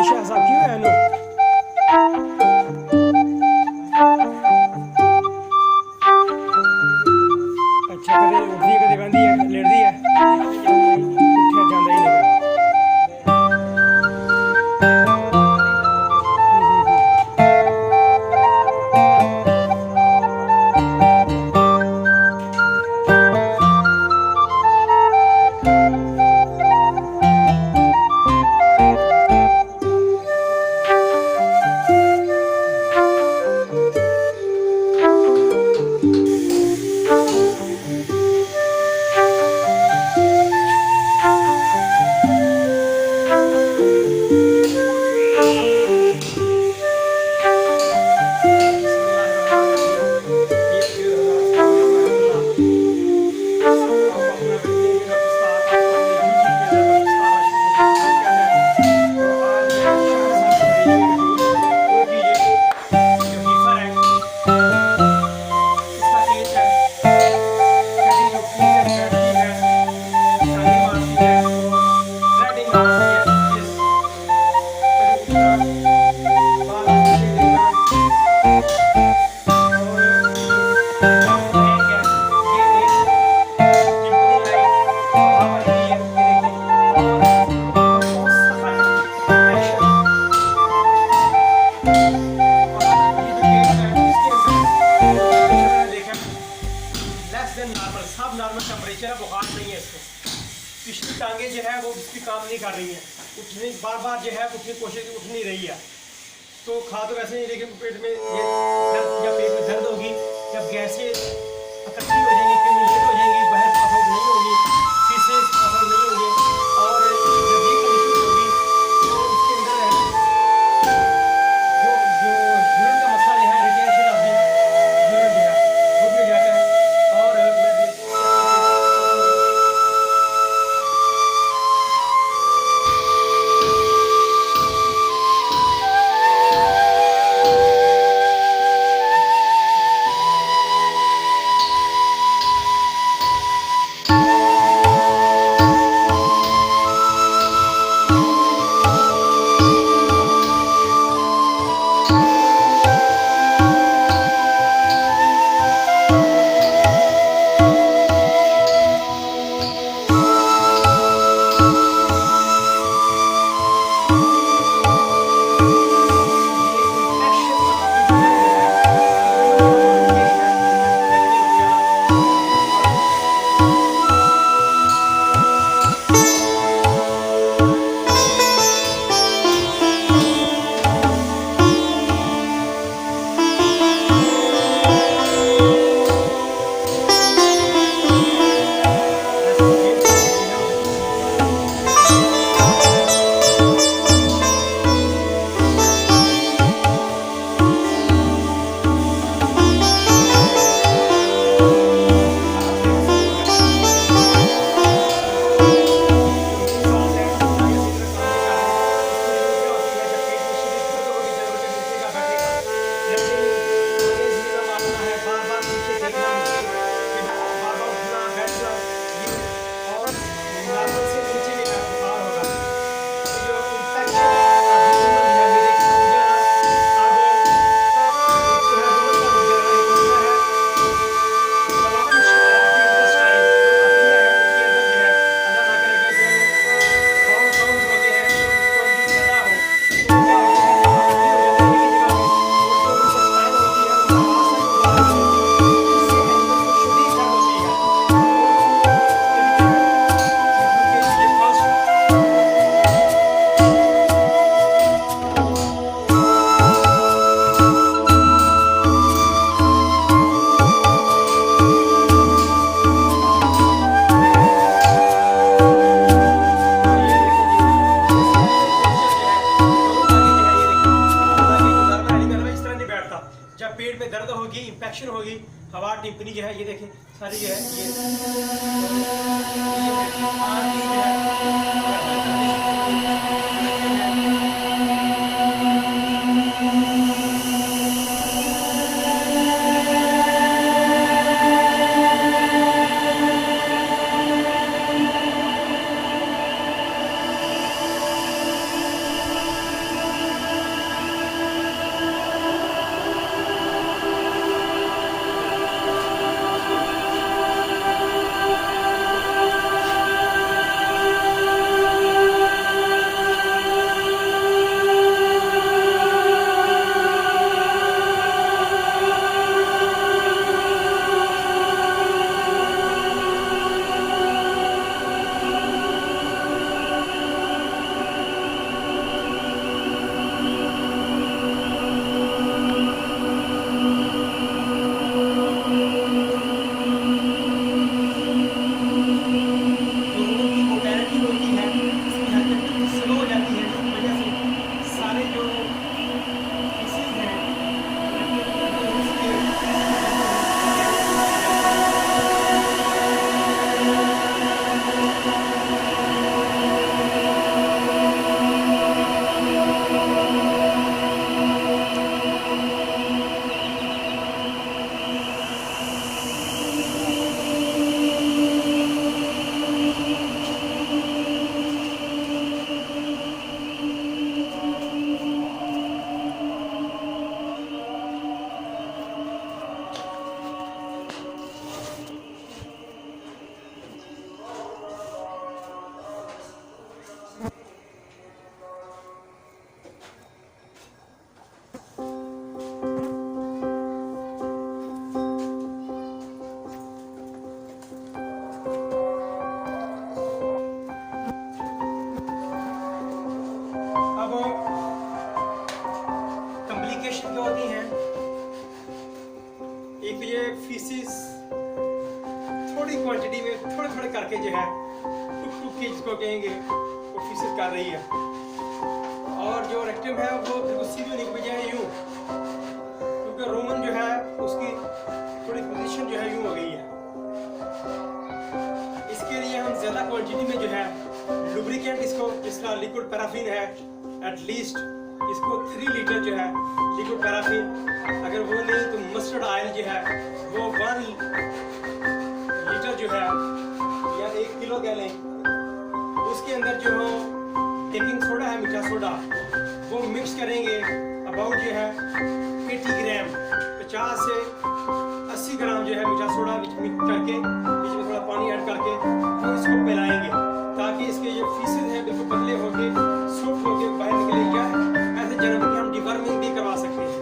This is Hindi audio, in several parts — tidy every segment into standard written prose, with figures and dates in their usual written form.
शाह साहब की है नो अच्छा कदे उठदी है कदे बंदी है लेटदी है उठिया जांदा ही नहीं पिछली टांगे जो है वो इसकी काम नहीं कर रही है, उठने बार बार जो है उठने की कोशिश उठ नहीं रही है। तो खा तो वैसे नहीं, लेकिन पेट में ये दर्द या पेट में दर्द होगी, जब गैसें इकट्ठी हो जाएंगी, फिर लेट हो जाएंगी, बाहर अफोर्ड नहीं होगी, फीसेस अफोर्ड नहीं होंगे, और जब ये कंडीशन होगी तो इसके अंदर जो यूरिन का मसला जो है, रिटेंशन ऑफ द यूरिन जो है वो भी हो जाता है। और पेट में दर्द होगी, इंफेक्शन होगी, हवा टिप्पणी जो है ये देखें सारी जो है करके जो है टुक टुक के जिसको कहेंगे वो फीसेस कर रही है। और जो रेक्टम है वो बिल्कुल सीधी होने की बजाय यूँ, क्योंकि रोमन जो है उसकी थोड़ी पोजीशन जो है यूँ हो गई है। इसके लिए हम ज़्यादा क्वांटिटी में जो है लुब्रिकेंट, इसको जिसका लिक्विड पैराफिन है, एटलीस्ट इसको 3 लीटर जो है लिक्विड पैराफिन, अगर वो नहीं तो मस्टर्ड ऑयल जो है वो 1 लीटर जो है या 1 किलो कह लें, उसके अंदर जो बेकिंग सोडा है, मीठा सोडा, वो मिक्स करेंगे अबाउट जो है 80 ग्राम, 50 से 80 ग्राम जो है मीठा सोडा मिक्स करके बीच में थोड़ा पानी ऐड करके तो इसको पिलाएंगे, ताकि इसके जो फीसेस हैं बिल्कुल पतले होके सॉफ्ट होके बाहर निकले। क्या ऐसे जनरली हम डिवर्मिंग भी करवा सकते हैं,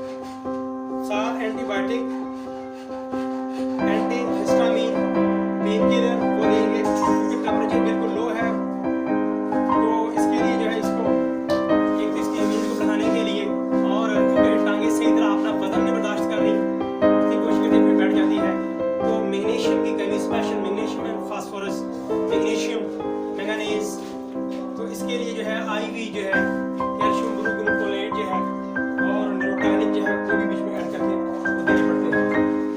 साथ antibiotic, anti histamine, pain killer वो देंगे, क्योंकि टेम्परेचर बिल्कुल लो है। तो इसके लिए जो है इसको एक इसकी इम्यूनिटी को बढ़ाने के लिए, और क्योंकि टांगे सही तरह अपना वजन नहीं बर्दाश्त कर रही, इतनी कोशिश करके फिर बैठ जाती है, तो मैग्नीशियम की कमी, special magnesium and phosphorus, magnesium, manganese, तो इसके लिए जो है आईवी जो है कैल्शियम ग्लूकोनेट जो है और न्यूरोटॉनिक जो है वो भी बीच में ऐड करके वो देने पड़ते हैं।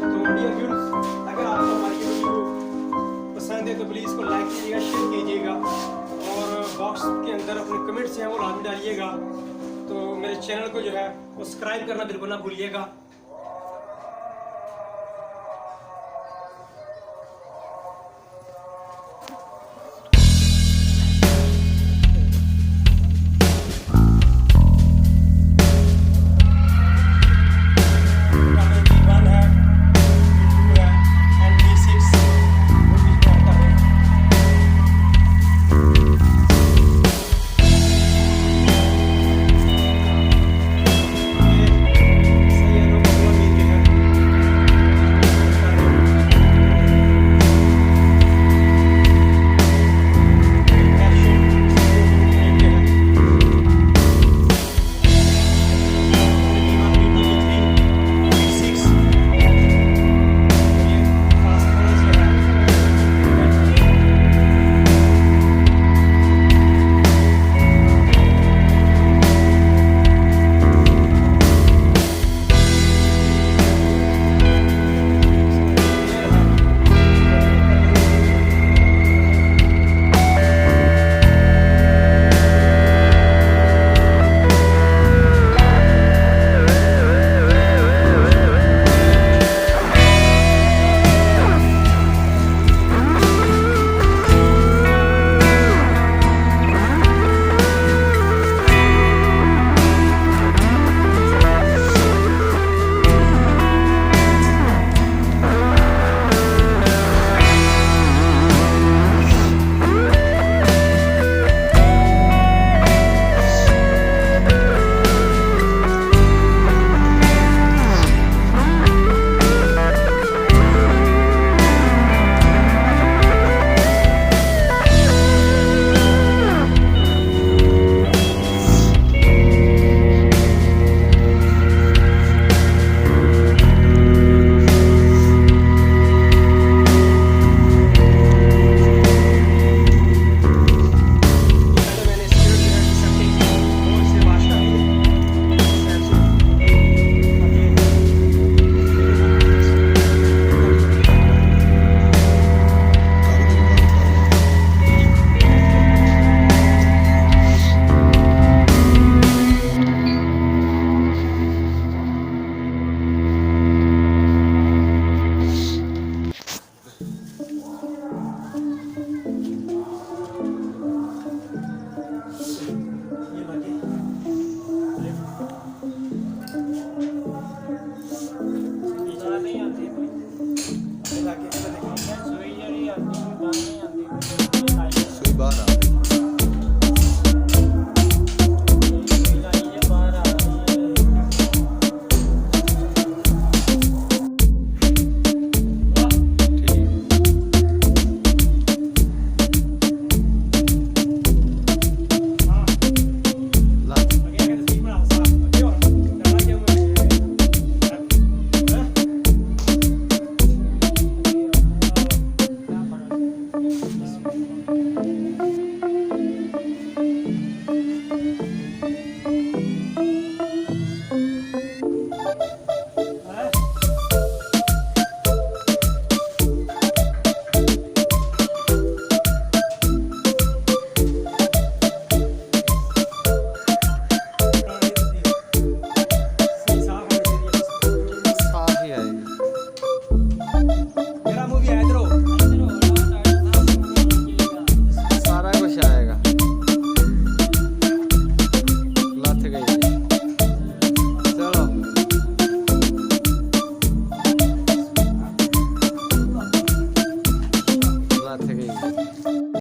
तो डियर व्यूअर्स, अगर आपको हमारी वीडियो पसंद है तो प्लीज़ इसको लाइक कीजिएगा, शेयर कीजिएगा, और बॉक्स के अंदर अपने कमेंट्स हैं वो लाजमी डालिएगा। तो मेरे चैनल को जो है वो सब्सक्राइब करना बिल्कुल ना भूलिएगा।